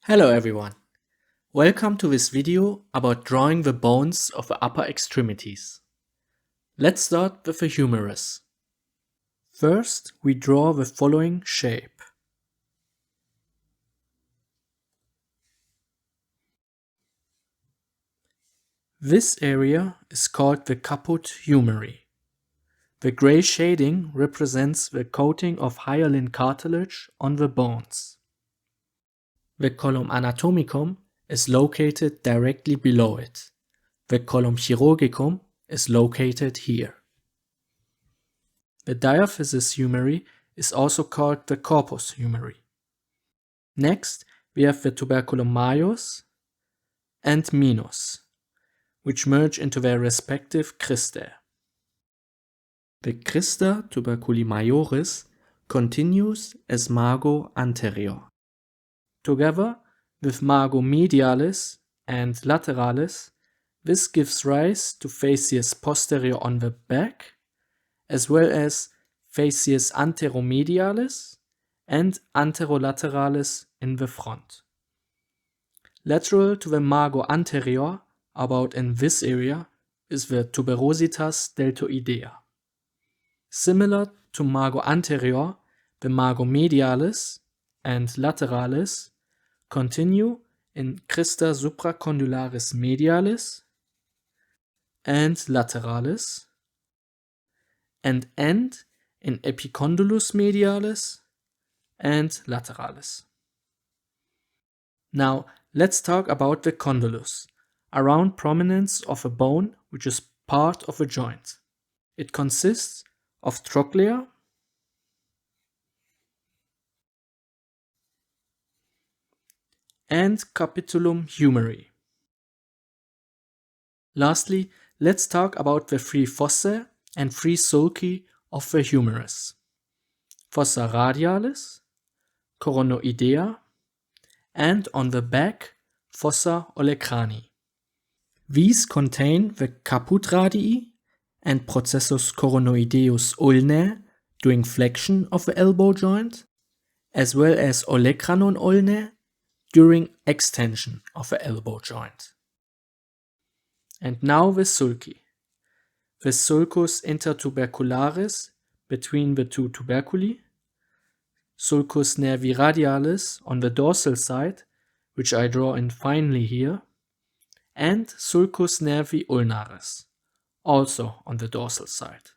Hello everyone, welcome to this video about drawing the bones of the upper extremities. Let's start with the humerus. First, we draw the following shape. This area is called the caput humeri. The gray shading represents the coating of hyaline cartilage on the bones. The column anatomicum is located directly below it. The column chirurgicum is located here. The diaphysis humeri is also called the corpus humeri. Next, we have the tuberculum majus and minus, which merge into their respective cristae. The crista tuberculi majoris continues as margo anterior. Together with margo medialis and lateralis, this gives rise to facies posterior on the back, as well as facies anteromedialis and anterolateralis in the front. Lateral to the margo anterior, about in this area, is the tuberositas deltoidea. Similar to margo anterior, the margo medialis and lateralis continue in crista supracondylariis medialis and lateralis, and end in epicondylus medialis and lateralis. Now let's talk about the condylus, a round prominence of a bone which is part of a joint. It consists of trochlea and capitulum humeri. Lastly, let's talk about the three fossae and three sulci of the humerus: fossa radialis, coronoidea, and on the back, fossa olecrani. These contain the caput radii and processus coronoideus ulnae during flexion of the elbow joint, as well as olecranon ulnae during extension of the elbow joint. And now the sulci. The sulcus intertubercularis between the two tuberculi, sulcus nervi radialis on the dorsal side, which I draw in finely here, and sulcus nervi ulnaris, also on the dorsal side.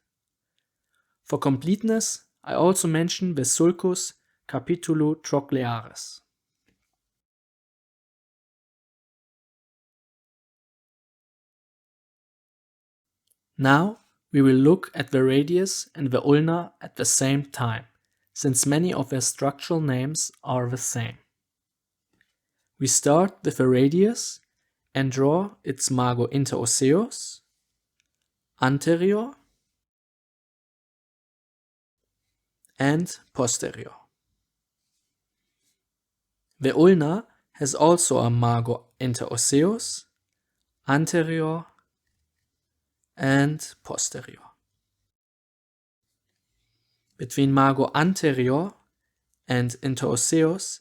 For completeness, I also mention the sulcus capitulotrochlearis. Now we will look at the radius and the ulna at the same time, since many of their structural names are the same. We start with the radius and draw its margo interosseus, anterior and posterior. The ulna has also a margo interosseus, anterior and posterior. Between margo anterior and interosseus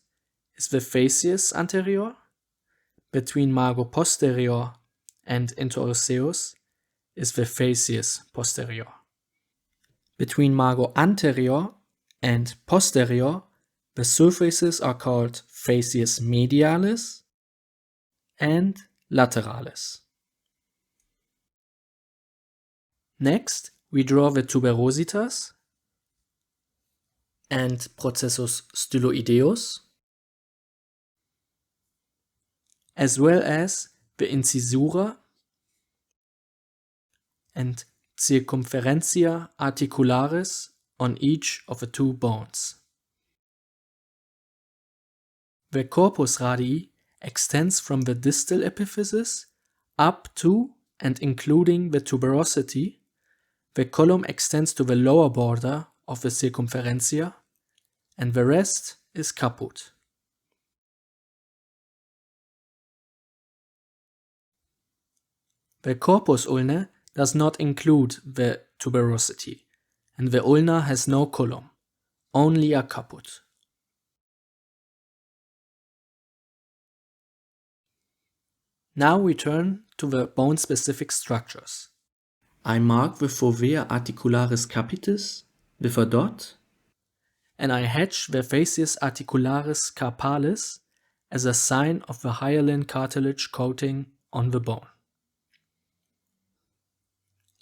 is the facies anterior. Between margo posterior and interosseus is the facies posterior. Between margo anterior and posterior, the surfaces are called facies medialis and lateralis. Next, we draw the tuberositas and processus styloideus, as well as the incisura and circumferentia articularis on each of the two bones. The corpus radii extends from the distal epiphysis up to and including the tuberosity. The column extends to the lower border of the circumferentia, and the rest is caput. The corpus ulnae does not include the tuberosity, and the ulna has no column, only a caput. Now we turn to the bone-specific structures. I mark the fovea articularis capitis with a dot, and I hatch the facies articularis carpalis as a sign of the hyaline cartilage coating on the bone.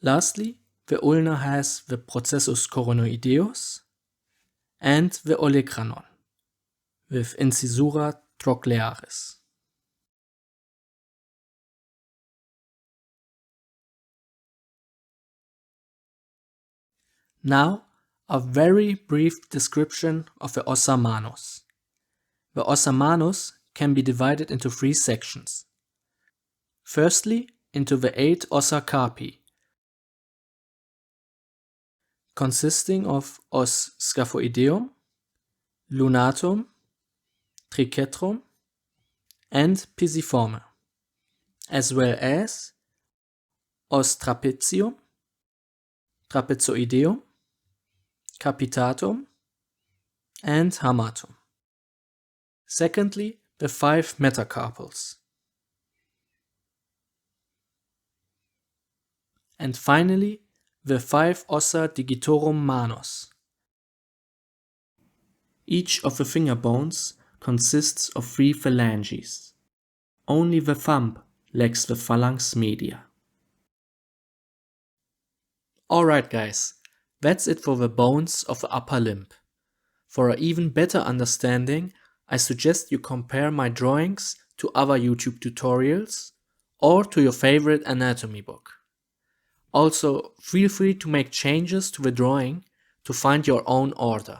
Lastly, the ulna has the processus coronoideus and the olecranon with incisura trochlearis. Now, a very brief description of the ossa manus. The ossa manus can be divided into 3 sections. Firstly, into the 8 ossa carpi, consisting of os scaphoideum, lunatum, triquetrum, and pisiforme, as well as os trapezium, trapezoideum, capitatum, and hamatum. Secondly, the 5 metacarpals. And finally, the 5 ossa digitorum manus. Each of the finger bones consists of 3 phalanges. Only the thumb lacks the phalanx media. Alright guys, that's it for the bones of the upper limb. For an even better understanding, I suggest you compare my drawings to other YouTube tutorials or to your favorite anatomy book. Also, feel free to make changes to the drawing to find your own order.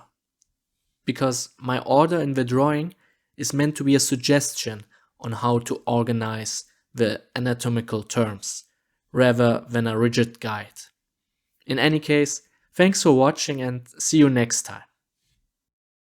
Because my order in the drawing is meant to be a suggestion on how to organize the anatomical terms, rather than a rigid guide. In any case, thanks for watching and see you next time.